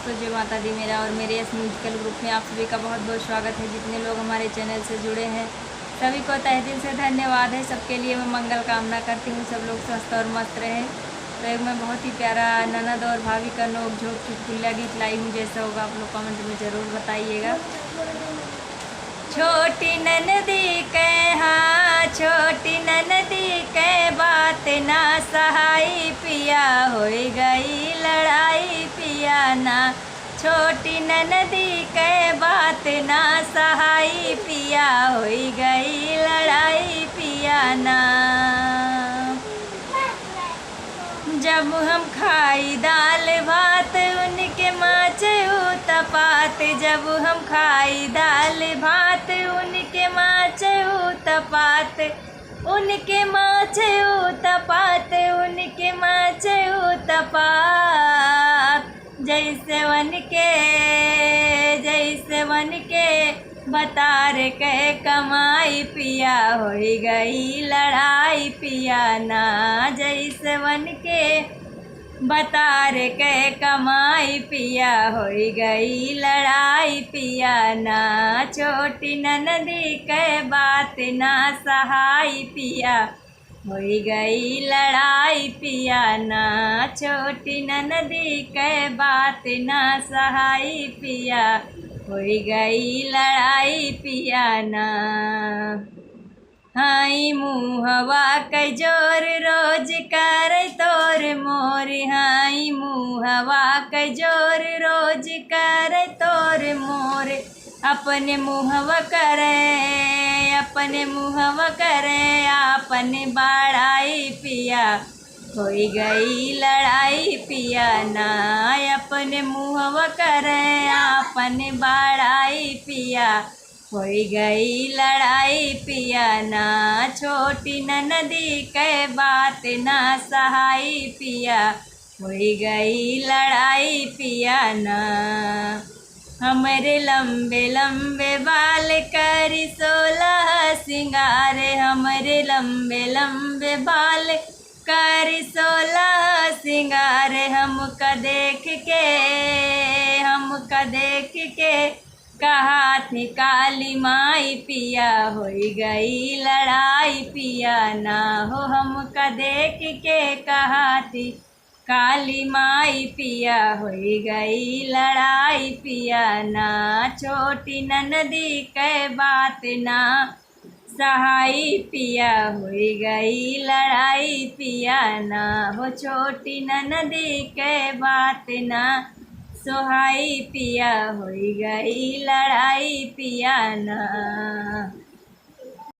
दोस्तों, जय माता दी। मेरा और मेरे इस म्यूजिकल ग्रुप में आप सभी का बहुत बहुत स्वागत है। जितने लोग हमारे चैनल से जुड़े हैं सभी को तहे दिल से धन्यवाद है। सबके लिए मैं मंगल कामना करती हूँ, सब लोग स्वस्थ और मस्त रहें। तो एक मैं बहुत ही प्यारा ननद और भाभी का नोक झोंक चुटकुला गीत लाई हूँ। जैसा होगा आप लोग कमेंट में ज़रूर बताइएगा। छोटी ननदी के छोटी ननदी के बात ना सहाई पिया, होई गई लड़ाई पिया ना। छोटी ननदी के बात ना सहाई पिया, होई गई लड़ाई पिया ना। जब हम खाई दाल भात उनके माचे तपात, जब हम खाई दाल भात उनके माचे तपात, उनके माचे तपात, उनके माचे तपात। जैसे वन के बतार के कमाई पिया, होई गई लड़ाई पिया ना। जैसे वन के बतार के कमाई पिया, होई गई लड़ाई पिया ना। छोटी ननदी के बात ना सहाई पिया, होई गई लड़ाई पिया ना। छोटी ननदी के बात ना सहाई पिया, होई गई लड़ाई पिया ना। हाई मुहवा के जोर रोज कर तोर मोर, हाई मुहवा के जोर रोज कर तोर मोर। अपने मुहवा करे, अपने मुहवा करे अपने बड़ाई पिया, होई गई लड़ाई पिया ना। अपने मुहवा करे अपने बड़ाई पिया, होई गई लड़ाई पिया ना। छोटी ननदी के बात ना सहाई पिया, होई गई लड़ाई पिया ना। हमरे लंबे लंबे बाल करी 16 सिंगार, हमरे लंबे लंबे बाल करी 16 सिंगार। हमका देख के कहा थी काली माई पिया, होई गई लड़ाई पिया ना। हो हमका देख के कहा थी काली माई पिया, होई गई लड़ाई पिया ना। छोटी ननदी के बात ना सहाई पिया, होई गई लड़ाई पिया ना। हो छोटी ननदी के बात ना सोहाई पिया, होई गई लड़ाई पिया ना।